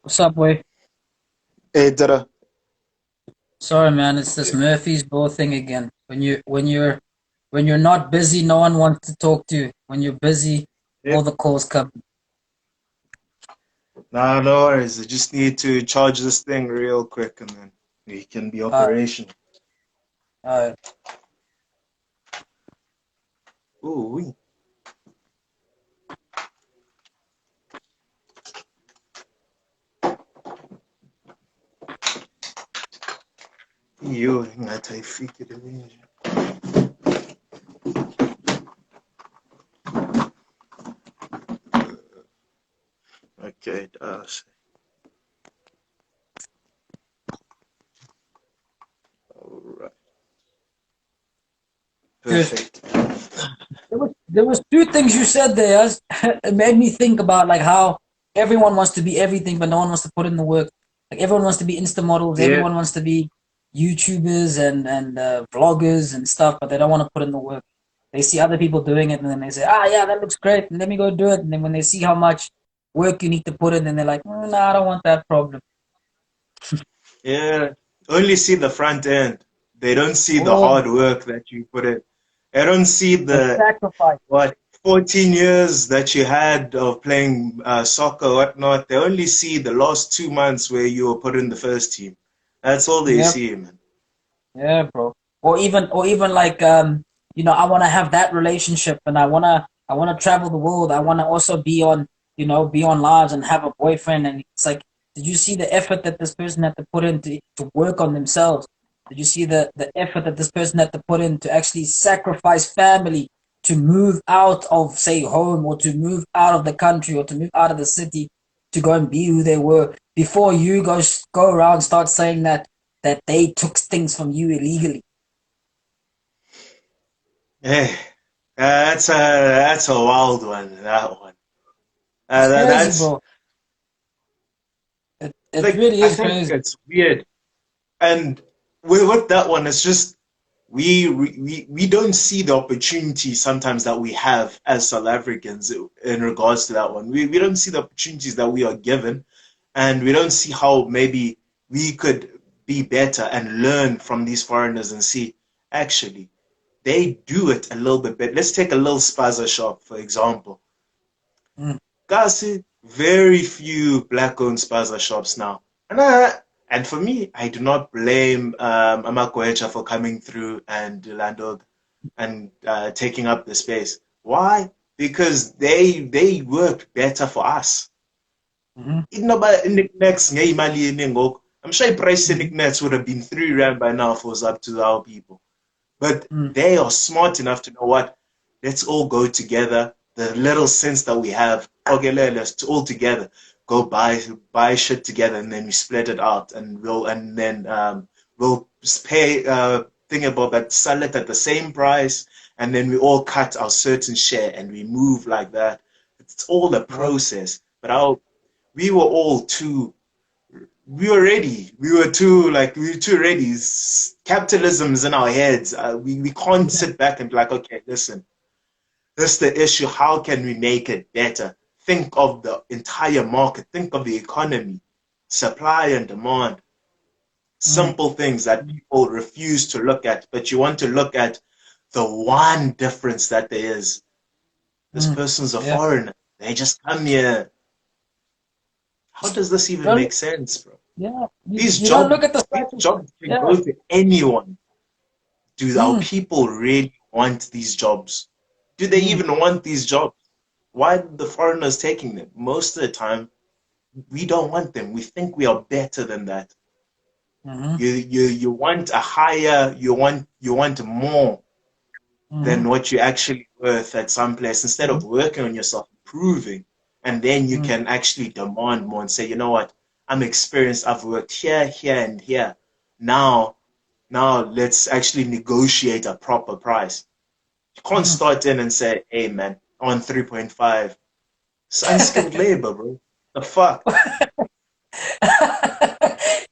What's up, boy? Hey, Dada. Sorry, man. It's this Murphy's Law thing again. When you're not busy, no one wants to talk to you. When you're busy, Yeah. all the calls come. Nah, no worries. I just need to charge this thing real quick and then we can be Uh, operational. uh, Ooh, wee. Yo, ngataifika dimension. Okay, that's all right. good. Perfect. There was two things you said there. It made me think about like how everyone wants to be everything, but no one wants to put in the work. Like everyone wants to be Insta models, Yeah, everyone wants to be YouTubers and vloggers and stuff, but they don't want to put in the work. They see other people doing it, and then they say, "Ah, yeah, that looks great. Let me go do it." And then when they see how much work you need to put in, then they're like, "Nah, I don't want that problem." yeah. Only see the front end. They don't see the Oh, hard work that you put in. They don't see the the sacrifice. what 14 years that you had of playing soccer, whatnot. They only see the last 2 months where you were put in the first team. That's all they Yep. see, man. Yeah, bro. Or even like I want to have that relationship, and I wanna travel the world. I want to also be on lives and have a boyfriend. And it's like, did you see the effort that this person had to put in to work on themselves? Did you see the effort that this person had to put in to actually sacrifice family to move out of, say, home, or to move out of the country, or to move out of the city to go and be who they were before you go around and start saying that they took things from you illegally. Hey, that's a wild one. That one. It's crazy, That's bro. It like really I is think crazy. it's weird. And with that one, it's just we don't see the opportunity sometimes that we have as South Africans in regards to that one. We don't see the opportunities that we are given, and we don't see how maybe we could be better and learn from these foreigners and see actually they do it a little bit better. Let's take a little spaza shop for example. Mm, Kasi, very few black-owned spaza shops now. And for me, I do not blame Amakoecha for coming through and Landog and taking up the space. Why? Because they worked better for us. mhm, Next, I'm sure price mhm, Nets would have been 3 rand by now if it was up to our people. But mm, they are smart enough to know what. Let's all go together. The little sense that we have, okay, let's all together go buy shit together, and then we split it out, and we'll pay thing about that, sell it at the same price, and then we all cut our certain share, and we move like that. It's all a yep, process. But we were all too we were ready. We were too ready. Capitalism's in our heads. We can't yeah, sit back and be like, okay, listen, this is the issue. How can we make it better? Think of the entire market. Think of the economy, supply and demand. mm, Simple things that people refuse to look at, but you want to look at the one difference that there is. This mm, person's a yeah. foreigner. They just come here. How does this even Don't make sense, bro? Yeah. You, These you don't jobs, look at the these fact that, jobs can yeah. go to anyone. Do our Mm, people really want these jobs? Do they mm, even want these jobs? Why are the foreigners taking them? Most of the time, we don't want them. We think we are better than that. mhm, You want a higher, you want more mhm, than what you actually worth at some place instead of mhm, working on yourself, improving, and then you mm, can actually demand more and say, you know what, I'm experienced, I've worked here, here, and here. Now, now let's actually negotiate a proper price. You can't mm. start in and say, hey man, on 3.5. It's unskilled labor, bro. The fuck?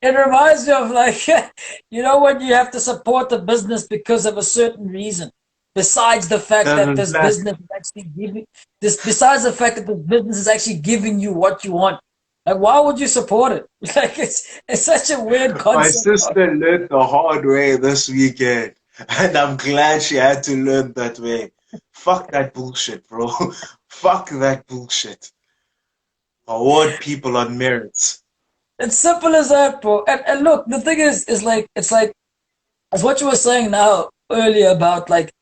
It reminds me of like, when you have to support the business because of a certain reason. Besides the fact that Doesn't this flat. business is actually giving this, besides the fact that the business is actually giving you what you want. Like, why would you support it? Like, it's such a weird My concept. sister learned the hard way this weekend, and I'm glad she had to learn that way. Fuck that bullshit, bro. Fuck that bullshit. Award people on merits. It's simple as that, bro. And look, the thing is like, it's like, as what you were saying now earlier about like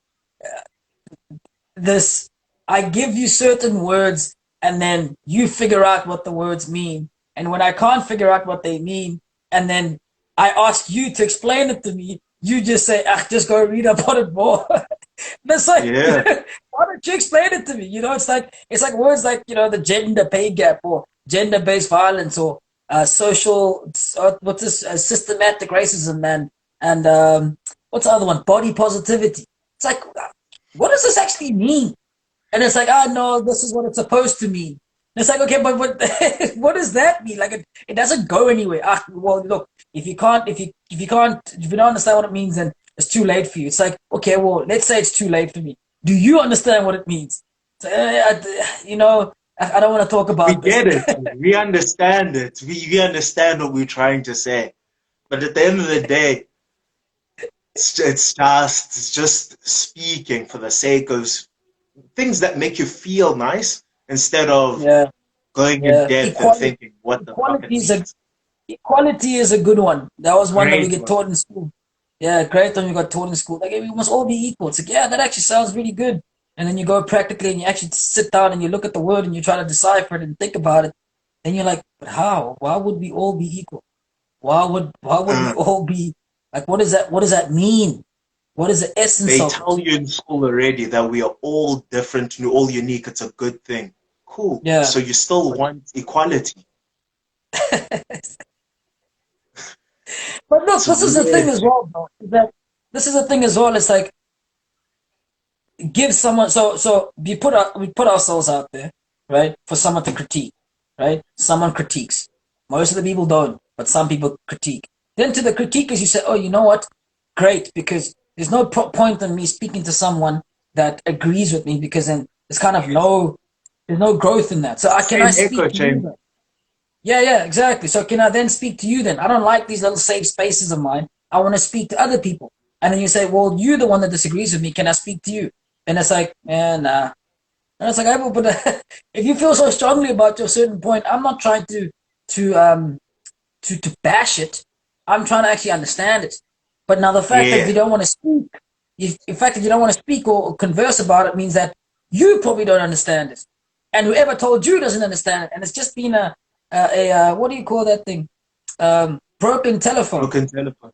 this, I give you certain words and then you figure out what the words mean. And when I can't figure out what they mean, and then I ask you to explain it to me, you just say, ah, just go read up on it more. That's like, Yeah. why don't you explain it to me? It's like words like, the gender pay gap or gender based violence or what's this, systematic racism and what's the other one? Body positivity. It's like, what does this actually mean? And it's like, ah, no, this is what it's supposed to mean. And it's like, okay, but what, what does that mean? Like, it doesn't go anywhere. Ah, well, look, if you don't understand what it means, then it's too late for you. It's like, okay, well, let's say it's too late for me. Do you understand what it means? So, I don't want to talk We about this. get it. We understand it. We understand what we're trying to say. But at the end of the day, it's just speaking for the sake of things that make you feel nice instead of Yeah, going in yeah. depth and thinking what the fuck it Equality is a means. equality is a good one. That was one that we Great get one. taught in school. Yeah, great one we got taught in school. Like, hey, we must all be equal. It's like, yeah, that actually sounds really good. And then you go practically and you actually sit down and you look at the word and you try to decipher it and think about it. Then you're like, but how? Why would we all be equal? Why would we Uh, all be like, what does that mean? What is the essence they of tell it? you in school already that we are all different and all unique. It's a good thing. Cool. Yeah. So you still want equality. But look, It's this is the thing weird. as well, bro. Is that this is the thing as well. It's like give someone so we put ourselves out there, right, for someone to critique, right? Someone critiques. Most of the people don't, but some people critique. Then to the critiquers, you say, "Oh, you know what? Great, because there's no point in me speaking to someone that agrees with me because then there's kind of there's no growth in that. So I can I Same speak echo to you chamber. then? Yeah, yeah, exactly. So can I then speak to you then? I don't like these little safe spaces of mine. I want to speak to other people. And then you say, well, you're the one that disagrees with me. Can I speak to you? And it's like, nah. And it's like, I will, but if you feel so strongly about your certain point, I'm not trying to um to bash it. I'm trying to actually understand it. But now the fact that you Yeah. don't want to speak, the fact that you don't want to speak or converse about it means that you probably don't understand it, and whoever told you doesn't understand it, and it's just been a what do you call that thing? Broken telephone. Broken telephone.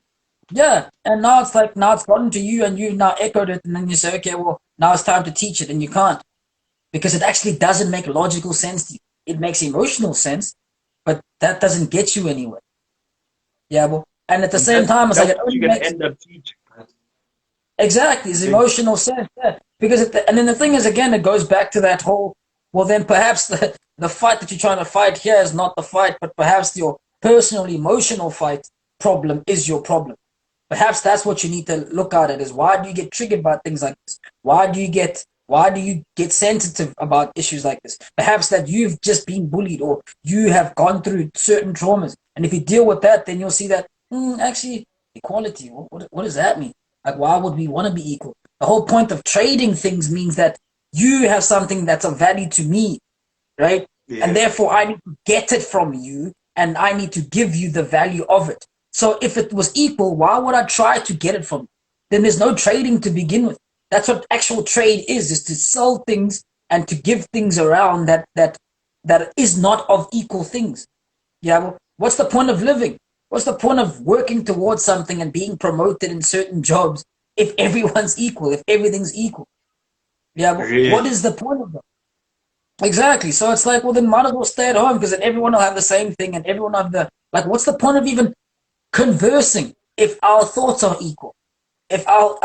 Yeah, and now it's gotten to you, and you've now echoed it, and then you say, okay, well, now it's time to teach it, and you can't because it actually doesn't make logical sense to you. It makes emotional sense, but that doesn't get you anywhere. Yeah, well, and at the And same time, it's like that's it what only you're gonna makes end up teaching. Right? exactly it's Think emotional sense. Yeah, because and then the thing is, again, it goes back to that whole. Well, then perhaps the fight that you're trying to fight here is not the fight, but perhaps your personal emotional fight problem is your problem. Perhaps that's what you need to look at it is why do you get triggered by things like this? Why do you get sensitive about issues like this? Perhaps that you've just been bullied or you have gone through certain traumas. And if you deal with that, then you'll see that actually equality, what does that mean? Like why would we want to be equal? The whole point of trading things means that you have something that's of value to me, right? And yeah. therefore I need to get it from you and I need to give you the value of it. So if it was equal, why would I try to get it from you? Then there's no trading to begin with. That's what actual trade is to sell things and to give things around that is not of equal things. Yeah, well, what's the point of living? What's the point of working towards something and being promoted in certain jobs if everyone's equal, if everything's equal? Yeah, well, what Really. is the point of that? Exactly. So it's like, well, then might as well stay at home because then everyone will have the same thing and everyone will have the like. What's the point of even conversing if our thoughts are equal? If our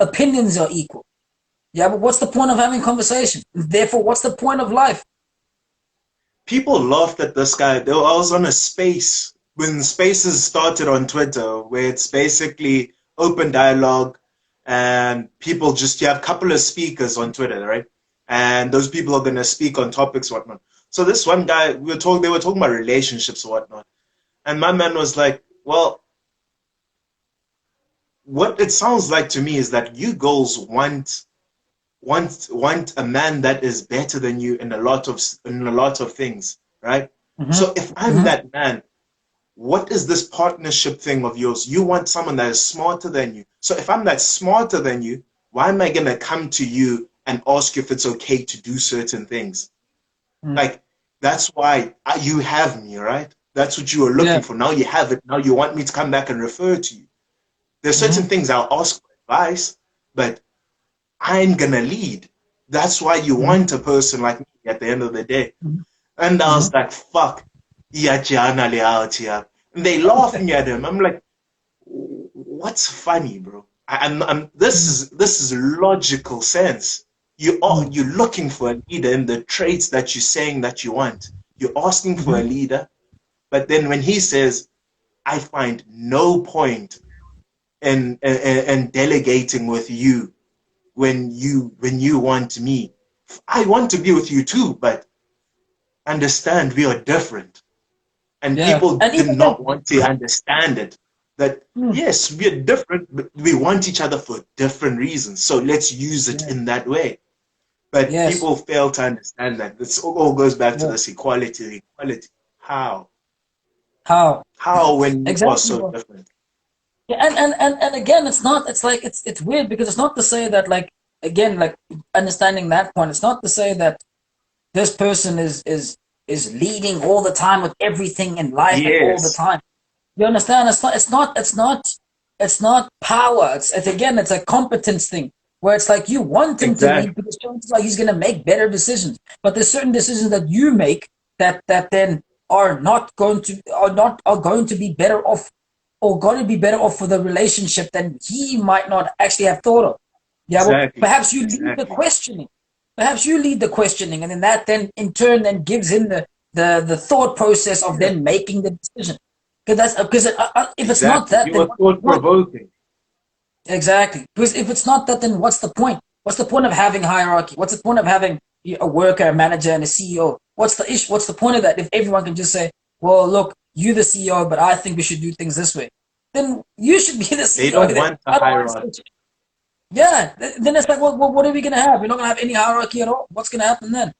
opinions are equal? Yeah, but what's the point of having conversation? Therefore, what's the point of life? People laughed at this guy. I was on a space when spaces started on Twitter, where it's basically open dialogue and people just you have a couple of speakers on Twitter, right? and those people are gonna speak on topics whatnot. So this one guy, they were talking about relationships or whatnot, and my man was like, "Well, what it sounds like to me is that you girls want a man that is better than you in a lot of things, right? Mm-hmm. So if I'm Mm-hmm. that man, what is this partnership thing of yours? You want someone that is smarter than you. So if I'm that smarter than you, why am I gonna come to you and ask you if it's okay to do certain things? Mm. Like that's why you have me, right? That's what you were Yeah. looking for. Now you have it. Now you want me to come back and refer to you. There's certain Mm-hmm. things I'll ask for advice, but I'm gonna lead. That's why you want a person like me at the end of the day. Mm-hmm. And I Mm-hmm. was like, fuck, Iachana out here. And they laughing at him. I'm like, what's funny, bro? This is logical sense. Mm-hmm. You're looking for a leader in the traits that you're saying that you want. You're asking for a Mm-hmm. leader, but then when he says, I find no point in delegating with you when you want me. I want to be with you too, but understand we are different. And Yeah. people And did even then, not want to understand it. That mm, yes, we're different, but we want each other for different reasons. So let's use it yeah. in that way. But Yes. people fail to understand that. This all goes back to Yeah. this equality. Equality. How? How? How when you are Exactly. so different? Yeah, and again, it's not. It's like it's weird because it's not to say that like again like understanding that point. It's not to say that this person is leading all the time with everything in life and all the Yes, time. You understand? It's not. It's not. It's not. It's not power. It's again. It's a competence thing where it's like you want him to lead exactly. because chances are he's going to make better decisions. But there's certain decisions that you make that then are going to be better off or going to be better off for the relationship than he might not actually have thought of. Yeah. Well, Exactly. perhaps you lead the Exactly. questioning. Perhaps you lead the questioning, and then that then in turn then gives him the thought process of Yeah, then making the decision. Because if it's not exactly. that, You then are what's the thought point? provoking. Exactly. Because if it's not that, then what's the point? What's the point of having hierarchy? What's the point of having a worker, a manager, and a CEO? What's the issue? What's the point of that? If everyone can just say, "Well, look, you're the CEO, but I think we should do things this way," then you should be the They CEO. don't Then want a otherwise, hierarchy. yeah. Then it's like, well, what are we gonna have? We're not gonna have any hierarchy at all. What's gonna happen then?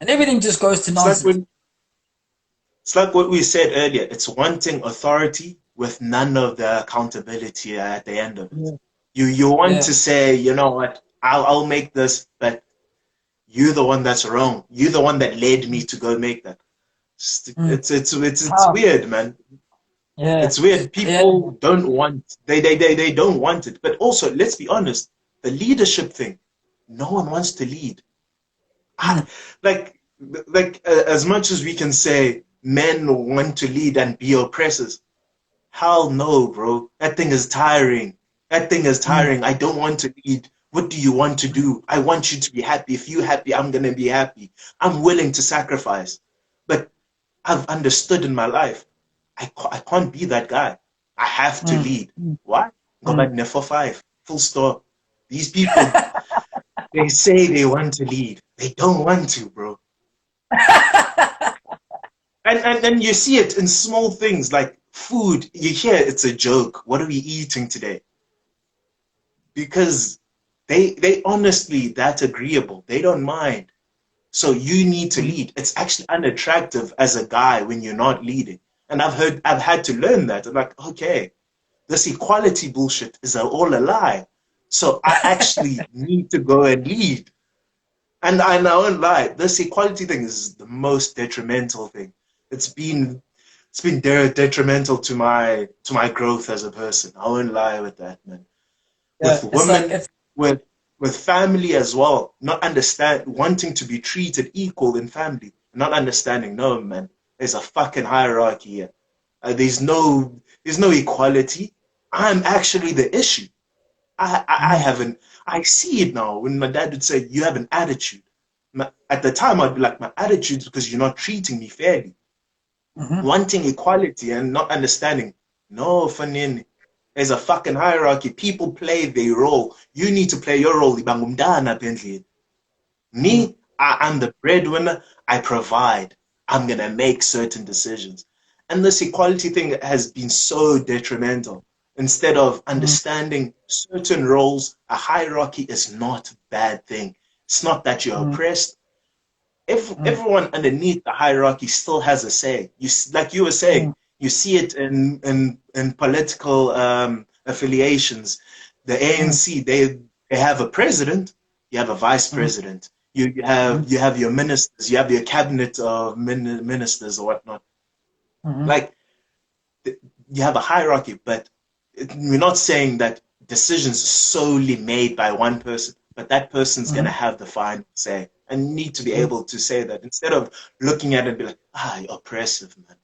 And everything just goes to It's like nonsense. when it's like what we said earlier. It's wanting authority with none of the accountability at the end of it. Yeah. You want Yeah. to say, you know what, I'll make this, but you're the one that's wrong. You're the one that led me to go make that. Mm. It's How? weird, man. Yeah. It's weird. Yeah. People don't want they don't want it. But also, let's be honest, the leadership thing, no one wants to lead. Mm. I, like as much as we can say men want to lead and be oppressors, hell no, bro. That thing is tiring. That thing is Mm. tiring. I don't want to lead. What do you want to do? I want you to be happy. If you're happy, I'm gonna be happy. I'm willing to sacrifice. But I've understood in my life, I can't be that guy. I have to Mm. lead. Mm. Why? Go Mm. back never five. Full stop. These people, they say they want to lead. They don't want to, bro. And then you see it in small things like food. You hear it's a joke. What are we eating today? Because they honestly that agreeable. They don't mind. So you need to Mm. lead. It's actually unattractive as a guy when you're not leading. And I've had to learn that. I'm like, okay, this equality bullshit is all a lie. So I actually need to go and lead. And I won't lie, this equality thing is the most detrimental thing. It's been detrimental to my growth as a person. I won't lie with that, man. Yeah. With It's like women, it's. with family as well, not understand wanting to be treated equal in family, not understanding. No, man, there's a fucking hierarchy here. There's no equality. I'm actually the issue. I Mm. haven't. I see it now. When my dad would say, "You have an attitude," at the time I'd be like, "My attitude is because you're not treating me fairly." Mm-hmm. Wanting equality and not understanding. No, Fanini. There's a fucking hierarchy. People play their role. You need to play your role. Ibangumdana, Bentley. Me, I'm the breadwinner. I provide. I'm gonna make certain decisions. And this equality thing has been so detrimental. Instead of mm, understanding certain roles, a hierarchy is not a bad thing. It's not that you're mm, oppressed. If mm, everyone underneath the hierarchy still has a say, like you were saying, mm, you see it in political affiliations. The mm, ANC, they have a president, you have a vice mm, president, mm, you have your ministers, you have your cabinet of ministers or whatnot. mm, Like you have a hierarchy, but we're not saying that decisions are solely made by one person, but that person's going to mm, have the final say and need to be mm. able to say that instead of looking at it and be like, you're oppressive, man.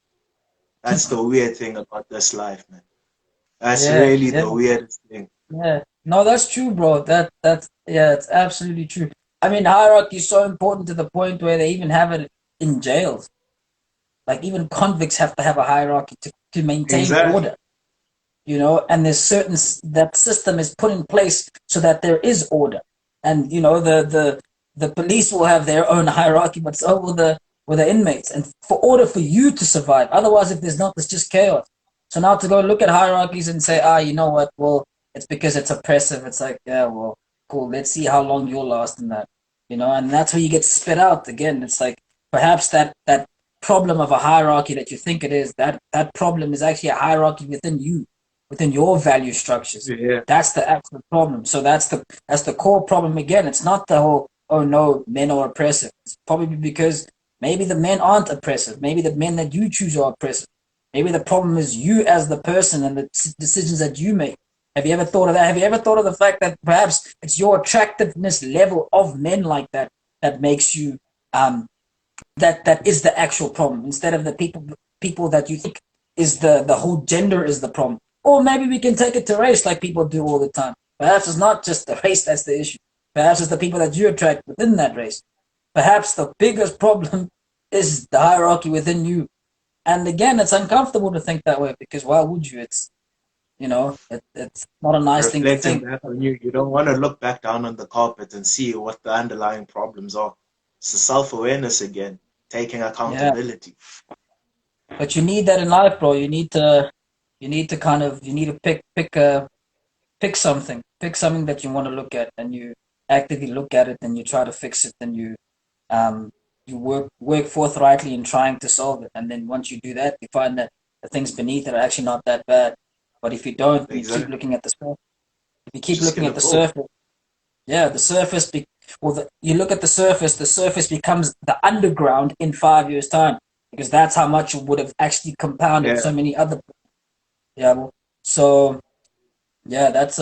That's the weird thing about this life, man. That's Yeah, really yeah, the weirdest thing. yeah. No, that's true, bro. That's yeah, it's absolutely true. I mean, hierarchy is so important to the point where they even have it in jails. Like even convicts have to have a hierarchy to maintain Exactly. order. And there's certain that system is put in place so that there is order. And the police will have their own hierarchy, but so will the inmates. And for order for you to survive, otherwise, if there's not, it's just chaos. So now to go look at hierarchies and say, you know what? Well, it's because it's oppressive. It's like, yeah, well, cool. Let's see how long you'll last in that. And that's where you get spit out again. It's like perhaps that problem of a hierarchy that you think it is, that problem is actually a hierarchy within you, within your value structures. Yeah. That's the actual problem. So that's the core problem again. It's not the whole, oh no, men are oppressive. It's probably because maybe the men aren't oppressive. Maybe the men that you choose are oppressive. Maybe the problem is you as the person and the decisions that you make. Have you ever thought of that? Have you ever thought of the fact that perhaps it's your attractiveness level of men like that that makes you that is the actual problem instead of the people that you think is the whole gender is the problem. Or maybe we can take it to race like people do all the time. Perhaps it's not just the race that's the issue. Perhaps it's the people that you attract within that race. Perhaps the biggest problem is the hierarchy within you. And again, it's uncomfortable to think that way because why would you? It's not a nice thing to Reflecting think. back on you don't want to look back down on the carpet and see what the underlying problems are. It's the self-awareness again, taking Yeah, accountability. but you need that in life, bro. You need to pick something that you want to look at, and you actively look at it, and you try to fix it, and you work forthrightly in trying to solve it, and then once you do that, you find that the things beneath it are actually not that bad. But if you don't, you keep Exactly. looking at the surface. If you keep Just looking gonna at the go. surface, yeah, the surface. You look at the surface. The surface becomes the underground in 5 years' time because that's how much it would have actually compounded Yeah. so many other. Yeah, well, so yeah, that's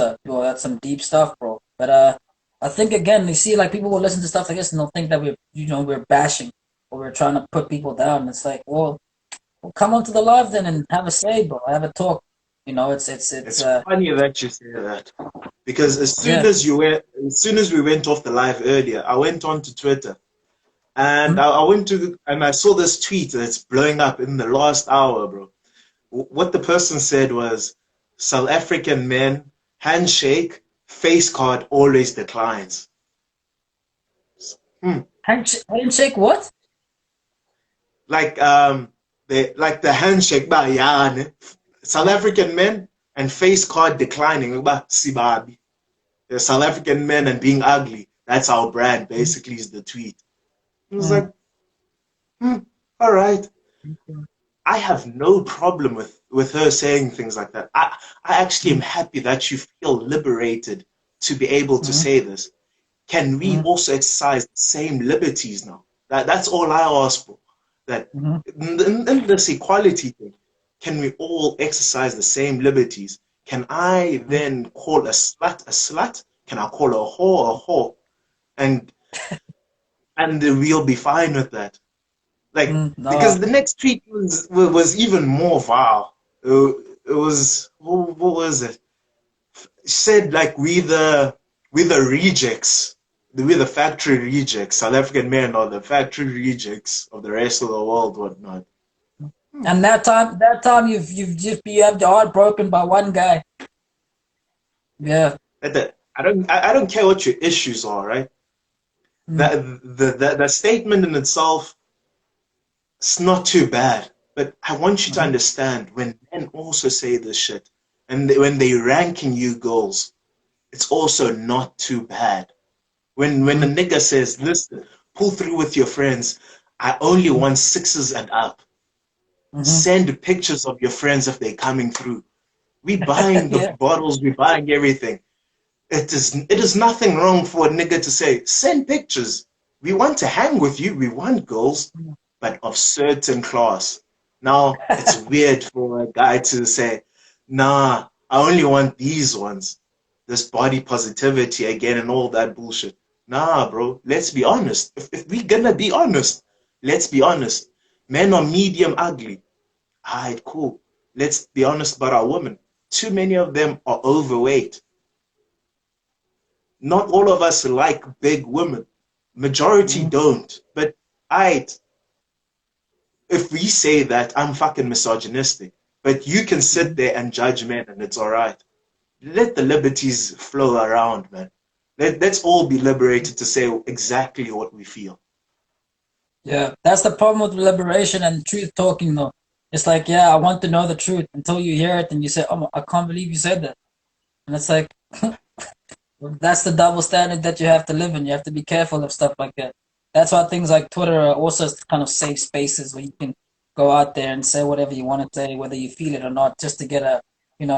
some deep stuff, bro. But I think again, you see, like people will listen to stuff like this and they'll think that we're bashing or we're trying to put people down. It's like, well, come onto the live then and have a say, bro. Have a talk. It's It's funny that you say that. Because yeah. as soon as we went off the live earlier, I went on to Twitter and Mhm. I went to and I saw this tweet that's blowing up in the last hour, bro. What the person said was South African men handshake, face card always declines. Hmm. Handshake what? Like the handshake ba yani. South African men and face card declining ba sibabi. The South African men and being ugly. That's our brand, basically, is the tweet. It was Mm, like, all right. mm, I have no problem with her saying things like that. I actually am mm, happy that you feel liberated to be able to mm, say this. Can we mm, also exercise the same liberties now? That's all I ask for. That mm, in this equality thing, can we all exercise the same liberties? Can I mm, then call a slut a slut? Can I call a whore a whore? And we'll be fine with that. Like no. because the next tweet was even more vile. It was what was it? It said like we the rejects. We're the factory rejects. South African men are the factory rejects of the rest of the world, whatnot. And that time you have your heart broken by one guy. Yeah. I don't care what your issues are, right? Mm. The statement in itself, it's not too bad. But I want you to Mhm. understand when men also say this shit, and when they ranking you girls, it's also not too bad. When a Mhm. nigga says, listen, pull through with your friends, I only Mhm. want sixes and up. Mhm. Send pictures of your friends if they're coming through. We buying the Yeah. bottles, we buying everything. It is nothing wrong for a nigga to say, send pictures. We want to hang with you, we want girls, but of certain class. Now it's weird for a guy to say, nah, I only want these ones. This body positivity again and all that bullshit. Nah, bro, let's be honest. If we're gonna be honest, let's be honest. Men are medium ugly. Alright, cool. Let's be honest about our women. Too many of them are overweight. Not all of us like big women. Majority Mhm. don't. But I, if we say that, I'm fucking misogynistic. But you can sit Mhm. there and judge men and it's all right. Let the liberties flow around, man. Let's all be liberated to say exactly what we feel. Yeah, that's the problem with liberation and truth talking, though. It's like, yeah, I want to know the truth until you hear it and you say, oh, I can't believe you said that. And it's like, that's the double standard that you have to live in. You have to be careful of stuff like that. That's why things like Twitter are also kind of safe spaces where you can go out there and say whatever you want to say, whether you feel it or not, just to get a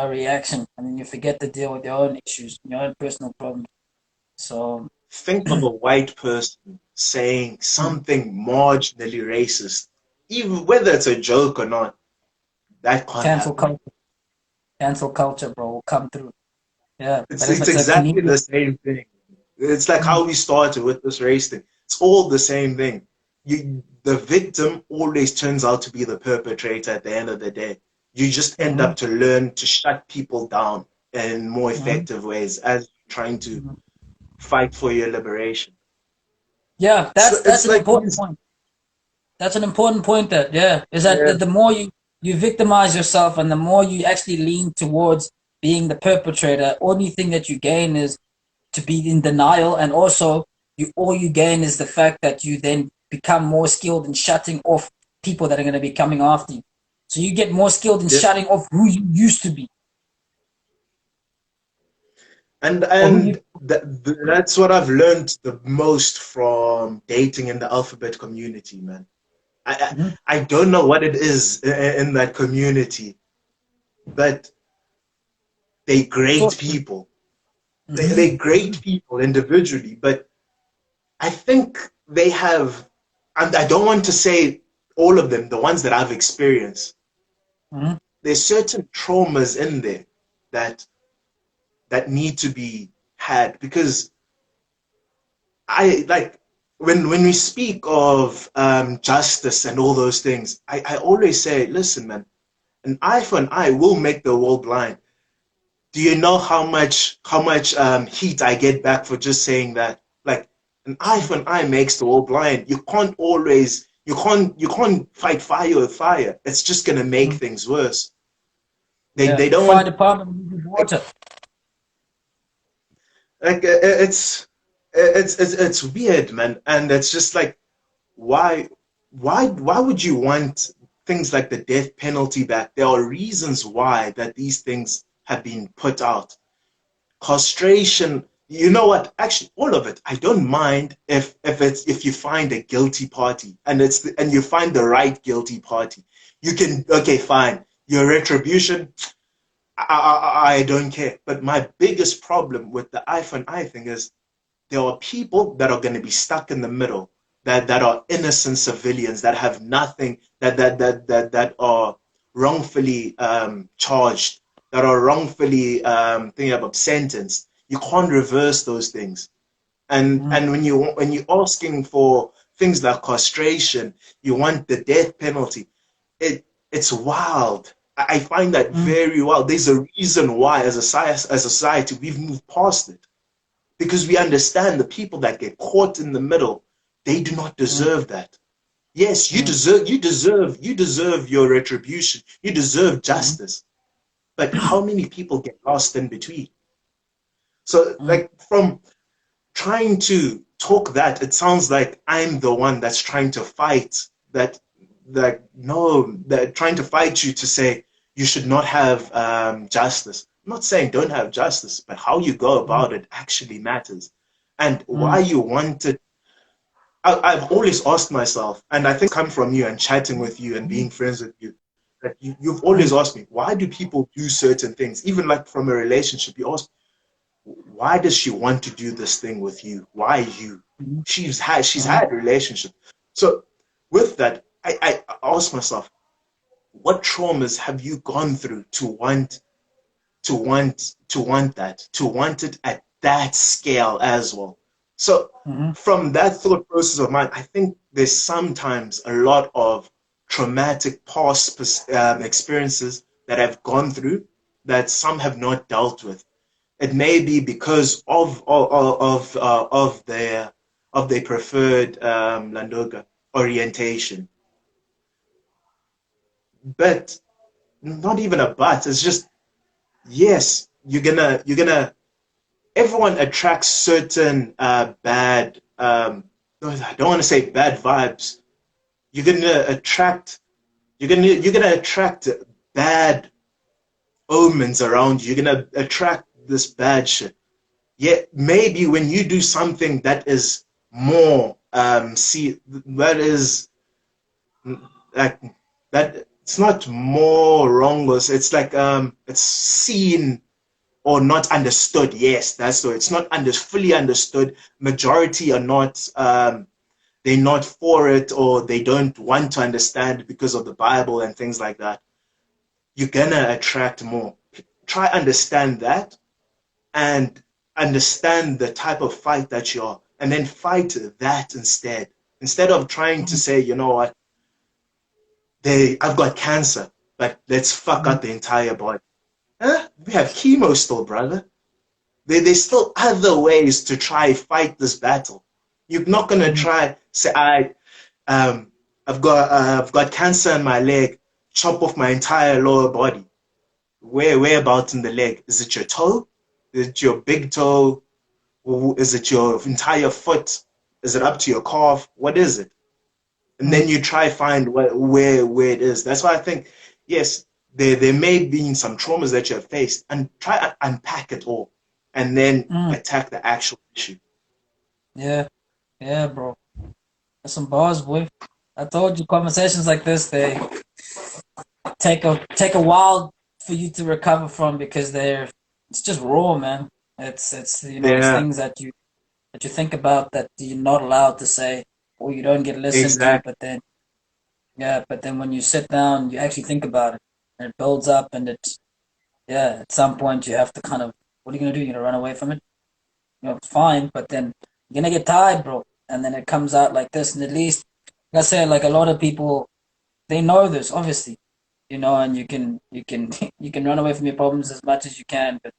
reaction. And then you forget to deal with your own issues, your own personal problems. So, Think of a white person saying something marginally racist, even whether it's a joke or not. That can't cancel happen. culture, cancel culture, bro, will come through. Yeah, It's but if it's it's a exactly the comedian, same thing. It's like mm, how we started with this race thing. It's all the same thing. The victim always turns out to be the perpetrator at the end of the day. You just end mhm, up to learn to shut people down in more mhm, effective ways as you're trying to mhm. fight for your liberation. Yeah, It's that's it's an like important these. point. That's an important point that, yeah, is that Yeah. the more you victimize yourself and the more you actually lean towards being the perpetrator, only thing that you gain is to be in denial, and also you all you gain is the fact that you then become more skilled in shutting off people that are going to be coming after you. So you get more skilled in Yeah. shutting off who you used to be And or who you. and that's what I've learned the most from dating in the alphabet community, man. Mhm. I don't know what it is in that community, but they great So, people. mhm, They great people individually, but I think they have, and I don't want to say all of them, the ones that I've experienced, mhm, there's certain traumas in there that need to be had because I like when we speak of justice and all those things, I always say, listen, man, an eye for an eye will make the world blind. Do you know how much heat I get back for just saying that? Like an eye for an eye makes the world blind. You can't fight fire with fire. It's just gonna make mhm. things worse. They Yeah, they the don't fire want department uses like, water. it's weird, man, and it's just like why why would you want things like the death penalty back? There are reasons why that these things have been put out. Castration, you know what, actually all of it I don't mind if you find a guilty party and you find the right guilty party. You can, okay, fine, your retribution, I don't care. But my biggest problem with the eye for an eye thing is there are people that are going to be stuck in the middle, that are innocent civilians that have nothing, that are wrongfully charged, that are wrongfully thinking about sentenced. You can't reverse those things. and Mhm, and when you're asking for things like castration, you want the death penalty. It's wild. I find that mhm, very wild. There's a reason why, as a society, we've moved past it because we understand the people that get caught in the middle, they do not mhm, deserve that. Yes, you mhm, deserve you deserve you deserve your retribution. You deserve mhm, justice. But how many people get lost in between? So mhm, like from trying talk that, it sounds like I'm the one that's trying to fight that, like, no, that trying to fight you to say you should not have justice. I'm not saying don't have justice, but how you go Mm, about it actually matters. And why mm, you want it, I've always asked myself, and I think come from you and chatting with you and being friends with you, that you've always mm, asked me, why do people do certain things? Even like from a relationship, you ask, why does she want to do this thing with you? Why you? mm, She's mm, had a relationship. So with that, I ask myself, what traumas have you gone through to want it at that scale as well? So mm, from that thought process of mine, I think there's sometimes a lot of traumatic past experiences that I've gone through that some have not dealt with. It may be because of their preferred Landoga orientation, but not even a but. It's just yes, you're gonna everyone attracts certain bad I don't want to say bad vibes. You're gonna attract you're gonna attract bad omens around you. You're gonna attract this bad shit. Yeah, maybe when you do something that is more see that is like that it's not more wrongless. It's like it's seen or not understood. Yes, that's so. It's not fully understood. Majority are not. They're not for it, or they don't want to understand because of the Bible and things like that. You're gonna attract more. Try understand that and understand the type of fight that you're, and then fight that instead. Instead of trying to mm, say, you know what, I've got cancer, but let's fuck mm, out the entire body. Huh? We have chemo still, brother. There's still other ways to try fight this battle. You're not gonna mm, try say um I've got cancer in my leg, chop off my entire lower body. Whereabouts in the leg? Is it your toe? Is it your big toe? Or is it your entire foot? Is it up to your calf? What is it? And mm, then you try find where it is. That's why I think yes, there may be some traumas that you have faced, and try to unpack it all, and then mm. attack the actual issue. Yeah, yeah, bro. That's some bars, boy. I told you conversations like this, they take a while for you to recover from because it's just raw, man. It's Yeah, things that you think about that you're not allowed to say or you don't get listened to, exactly. but then yeah, but then when you sit down, you actually think about it and it builds up and yeah, at some point you have to kind of what are you gonna do? You're gonna run away from it? It's fine, but then you're gonna get tired, bro. And then it comes out like this, and at least like I said, like a lot of people they know this, obviously, and you can you can run away from your problems as much as you can, but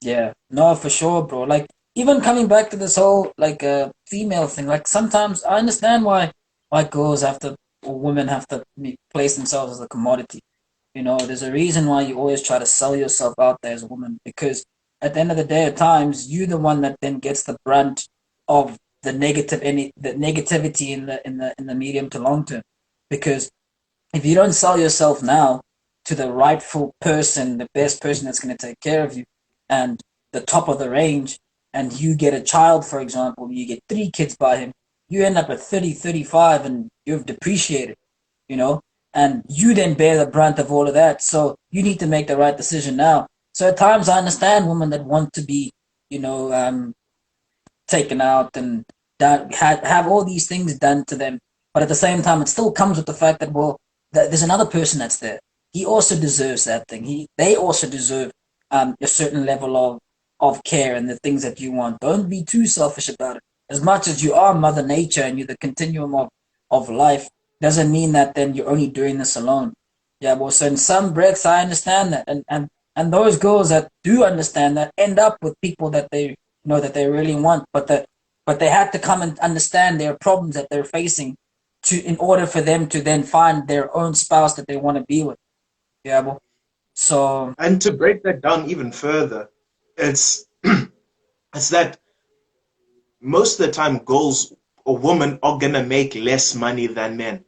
yeah, no, for sure, bro. Like even coming back to this whole like female thing, like sometimes I understand why girls have to or women have to place themselves as a commodity. There's a reason why you always try to sell yourself out there as a woman because at the end of the day, at times you're the one that then gets the brunt of the negativity in the medium to long term. Because if you don't sell yourself now to the rightful person, the best person that's going to take care of you, and the top of the range, and you get a child, for example, you get 3 kids by him, you end up at 30, 35, and you've depreciated, you know, and you then bear the brunt of all of that. So you need to make the right decision now. So at times I understand women that want to be, you know, taken out and have all these things done to them. But at the same time, it still comes with the fact that, well, there's another person that's there. He also deserves that thing. They also deserve a certain level of care and the things that you want. Don't be too selfish about it. As much as you are Mother Nature and you're the continuum of life, doesn't mean that then you're only doing this alone. Yeah, well, so in some breaks, I understand that, and those girls that do understand that end up with people that they know that they really want, but they had to come and understand their problems that they're facing to in order for them to then find their own spouse that they want to be with. Yeah, well, so And to break that down even further, it's it's that most of the time, girls or women are gonna make less money than men,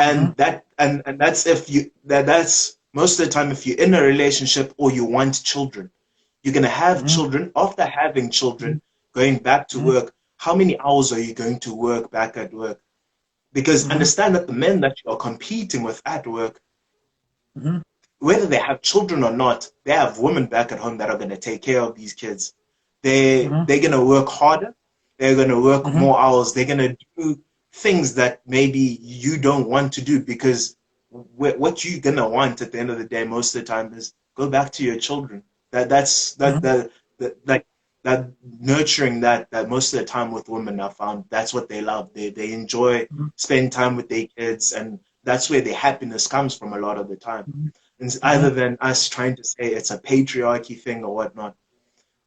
Mm-hmm. and that's if you that's most of the time if you're in a relationship or you want children, you're gonna have Mm-hmm. children. After having children, going back to Mm-hmm. work, how many hours are you going to work back at work? Because Mm-hmm. understand that the men that you are competing with at work, Mm-hmm. whether they have children or not, they have women back at home that are going to take care of these kids. Mm-hmm. They're going to work harder. They're going to work Mm-hmm. more hours. They're going to do things that maybe you don't want to do because what you're going to want at the end of the day most of the time is go back to your children. Mm-hmm. Like that nurturing that most of the time with women I found that's what they love. They enjoy spending time with their kids, and that's where their happiness comes from a lot of the time. Mm-hmm. And Mm-hmm. other than us trying to say it's a patriarchy thing or whatnot.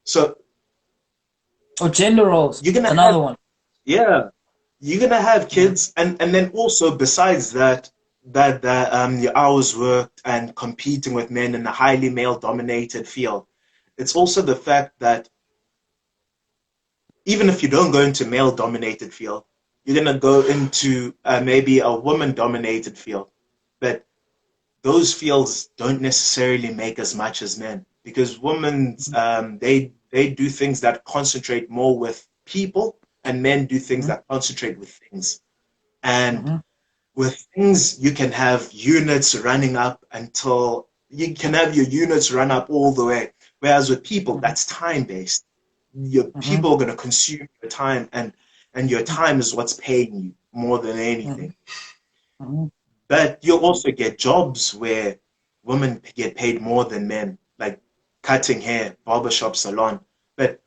So Or gender roles. you're gonna have, Another one. yeah, you're gonna have Mm-hmm. kids, and then also besides that, your hours worked and competing with men in a highly male dominated field. It's also the fact that even if you don't go into male dominated field, you're gonna go into maybe a woman dominated field, but those fields don't necessarily make as much as men because women they do things that concentrate more with people, and men do things Mm-hmm. that concentrate with things. And Mm-hmm. with things, you can have units running up until you can have your units run up all the way. Whereas with people, Mm-hmm. that's time based. Your Mm-hmm. people are going to consume your time, and your time is what's paying you more than anything. Mm-hmm. But you'll also get jobs where women get paid more than men, like cutting hair, barbershop, salon. But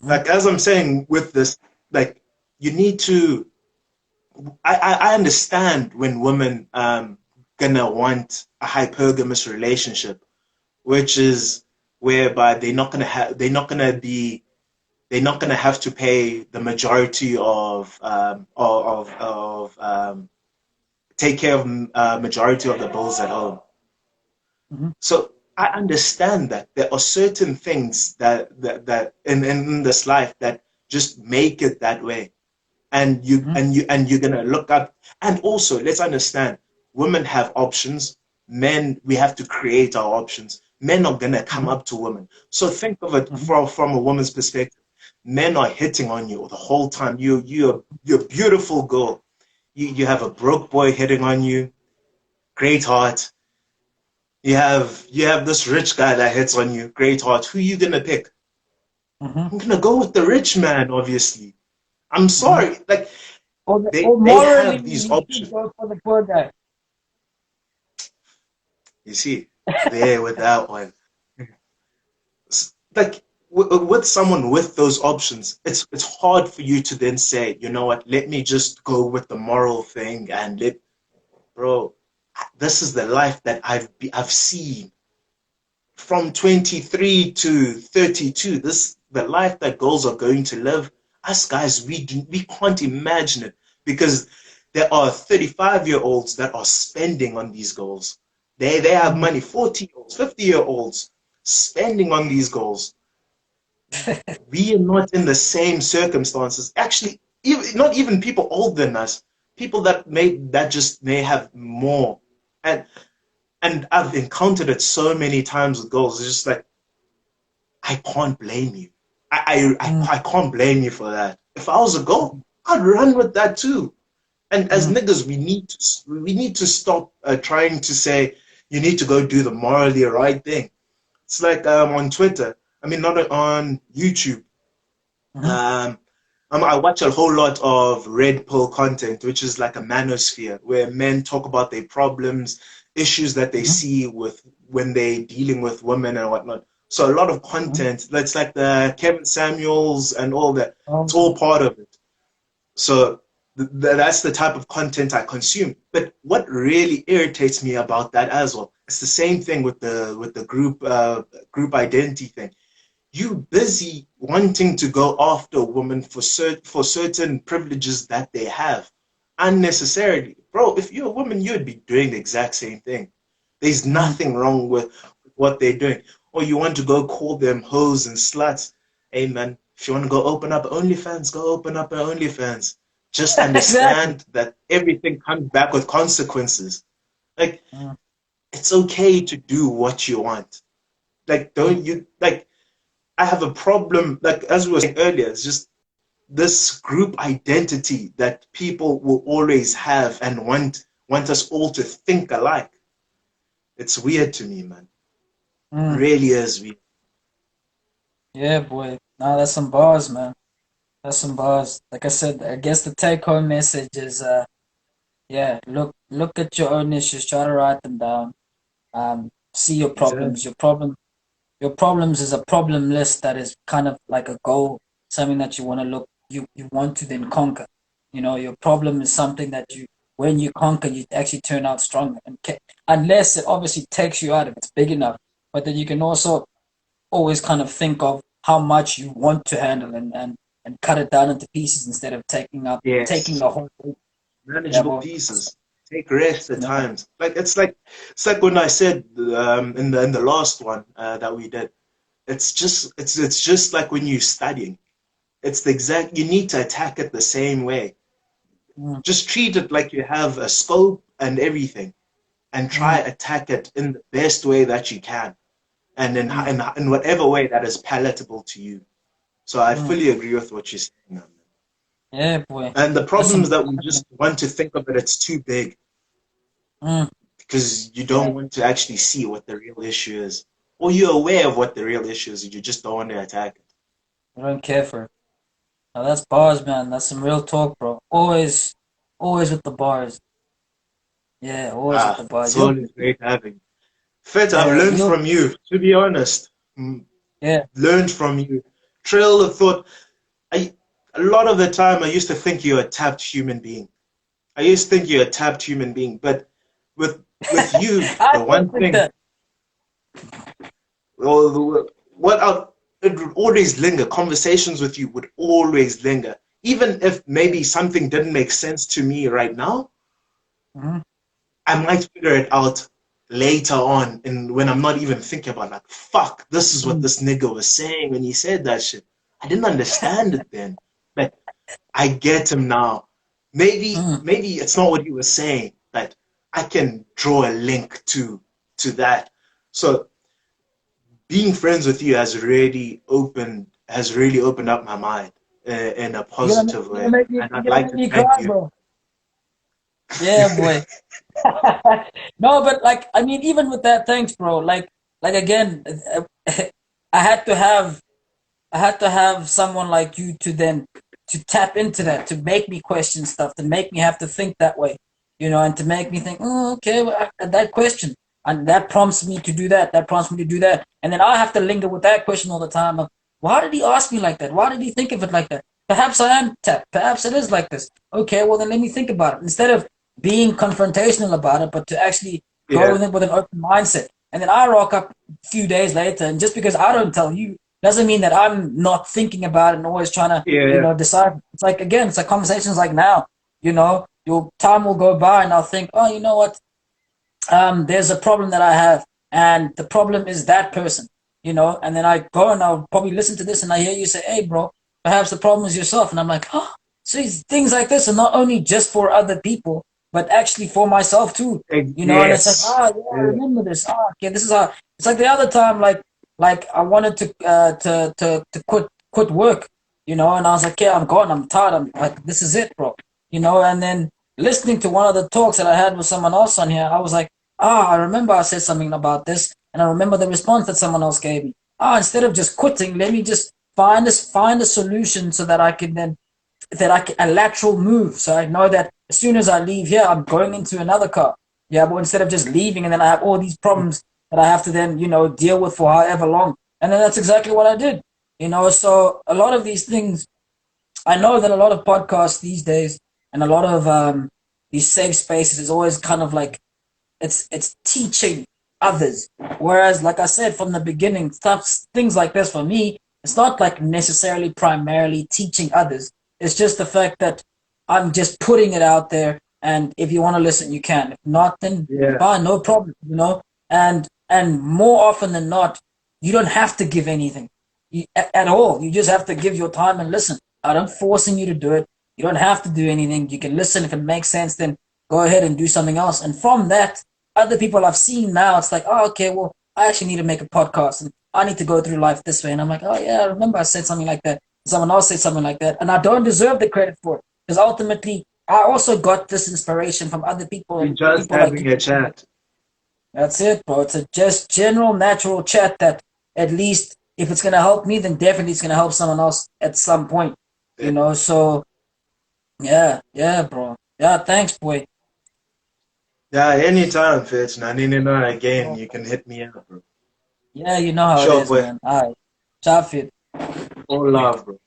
Mm-hmm. like as I'm saying with this, like you need to. I understand when women gonna want a hypergamous relationship, which is whereby they're not gonna have to pay the majority of take care of majority of the bills at home. Mm-hmm. So I understand that there are certain things that in this life that just make it that way. Mm-hmm. And you're gonna look up, and also let's understand women have options, men we have to create our options. Men are gonna come Mm-hmm. up to women. So think of it Mm-hmm. from a woman's perspective. Men are hitting on you the whole time. You're a beautiful girl. You have a broke boy hitting on you, great heart. You have this rich guy that hits on you, great heart. Who are you gonna pick? Mm-hmm. I'm gonna go with the rich man, obviously. I'm Mm-hmm. sorry. Like Or they morally, have these you should options. go for the poor guy. You see, there with that one. Like with someone with those options, it's hard for you to then say, you know what, let me just go with the moral thing and let, bro, this is the life that I've seen from 23 to 32. This the life that girls are going to live. Us guys, we can't imagine it because there are 35-year-olds that are spending on these goals. They have Mm-hmm. money, 40-year-olds, 50-year-olds spending on these goals. We are not in the same circumstances. Actually, not even people older than us, people that just may have more. And and I've encountered it so many times with girls. It's just like I can't blame you. I can't blame you for that. If I was a girl, I'd run with that too. And as Mm-hmm. niggas, we need to stop trying to say you need to go do the morally right thing. It's like on Twitter. I mean, not on YouTube. Mm-hmm. Um, I watch a whole lot of red pill content, which is like a manosphere, where men talk about their problems, issues that they Mm-hmm. see with when they're dealing with women and whatnot. So a lot of Mm-hmm. content that's like the Kevin Samuels and all that. It's Oh. all part of it. So that's the type of content I consume. But what really irritates me about that as well, it's the same thing with the group identity thing. You busy wanting to go after a woman for certain privileges that they have unnecessarily. Bro, if you're a woman, you'd be doing the exact same thing. There's Mm-hmm. nothing wrong with what they're doing. Or you want to go call them hoes and sluts. Hey man, If you want to go open up OnlyFans, go open up an OnlyFans. Just Exactly. understand that everything comes back with consequences. Like, Mm, it's okay to do what you want. Like, mm, don't you, like, I have a problem, like, as we were saying earlier, it's just this group identity that people will always have and want us all to think alike. It's weird to me, man. mm. Really is weird. Yeah, boy. Nah, that's some bars, man. That's some bars. Like I said, I guess the take home message is yeah, look at your own issues, try to write them down. See your Exactly. problems. Your problems is a problem list that is kind of like a goal, something that you want to you want to then conquer. You know, your problem is something that when you conquer, you actually turn out stronger. Unless it obviously takes you out if it's big enough, but then you can also always kind of think of how much you want to handle and cut it down into pieces instead of taking Yes. the whole thing. Yeah, Manageable but pieces. Take rest at yeah. times. It's like when I said in the last one that we did. It's just like when you're studying. It's the exact. You need to attack it the same way. Mm, Just treat it like you have a scope and everything, and try mm, attack it in the best way that you can, and mm, in whatever way that is palatable to you. So I mm. fully agree with what you're saying, man. Yeah, boy. And the That's problem some is that we just want to think of it, it's too big mm, because you yeah, don't want to actually see what the real issue is. Or you're aware of what the real issue is, and you just don't want to attack it. I don't care for it. Now that's bars, man. That's some real talk, bro. Always with the bars. Yeah, always with the bars. It's always great having. Fed, I've Yeah, learned you, from you, to be honest. yeah. Learned from you. Trail of thought. I, a lot of the time, I used to think you're a tapped human being. I used to think you're a tapped human being, but with with you, I the don't one think thing, that. or what it would always linger. Conversations with you would always linger, even if maybe something didn't make sense to me right now. Mhm, I might figure it out later on, and when I'm not even thinking about like, fuck, this is what mm, this nigga was saying when he said that shit. I didn't understand it then, but I get him now. Maybe mm. maybe it's not what he was saying, but I can draw a link to that. So being friends with you has really opened up my mind in a positive You're gonna way, make me and I'd you're gonna like make to me thank cry, you. bro. Yeah, boy. No, but like I mean, even with that, thanks, bro. Like again, I had to have I had to have someone like you to then to tap into that, to make me question stuff, to make me have to think that way, and to make me think, oh, okay, well, that question, and that prompts me to do that. That prompts me to do that, and then I have to linger with that question all the time. Of, why did he ask me like that? Why did he think of it like that? Perhaps I am tapped. Perhaps it is like this. Okay, well then let me think about it instead of being confrontational about it, but to actually go Yeah, in it with an open mindset. And then I rock up a few days later, and just because I don't tell you doesn't mean that I'm not thinking about it and always trying to, yeah, decide. It's like again, it's like conversations like now. Your time will go by, and I'll think, oh, you know what? There's a problem that I have, and the problem is that person. And then I go and I'll probably listen to this, and I hear you say, hey, bro, perhaps the problem is yourself, and I'm like, oh, see, things like this are not only just for other people, but actually for myself too. And it's like, yes, ah, yeah, I yeah, remember this. Ah, okay, this is how. It's like the other time, like I wanted to quit work, and I was like, yeah, I'm gone, I'm tired, I'm like, this is it, bro, and then listening to one of the talks that I had with someone else on here, I was like, I remember I said something about this, and I remember the response that someone else gave me. Instead of just quitting, let me just find a solution so that I can then that I can a lateral move. So I know that as soon as I leave here, I'm going into another car. Yeah, but instead of just leaving and then I have all these problems that I have to then deal with for however long, and then that's exactly what I did. So a lot of these things, I know that a lot of podcasts these days and a lot of these safe spaces is always kind of like it's teaching others. Whereas, like I said from the beginning, things like this for me, it's not like necessarily primarily teaching others. It's just the fact that I'm just putting it out there, and if you want to listen, you can. If not, then yeah, fine, no problem. And more often than not, you don't have to give anything. at all. You just have to give your time and listen. I don't forcing you to do it. You don't have to do anything. You can listen. If it makes sense, then go ahead and do something else. And from that, other people I've seen now, it's like, oh, okay, well, I actually need to make a podcast and I need to go through life this way. And I'm like, oh, yeah, I remember I said something like that. Someone else said something like that. And I don't deserve the credit for it because ultimately, I also got this inspiration from other people We're and just people like having a you. chat. That's it, bro. It's a just general, natural chat that at least if it's gonna help me, then definitely it's gonna help someone else at some point. Yeah, So yeah, yeah, bro. Yeah, thanks, boy. yeah, anytime, Fitz. Now, again, you can hit me up, bro. Yeah, you know how it Sure, is, boy. man. All right. Ciao, fit. All love, bro.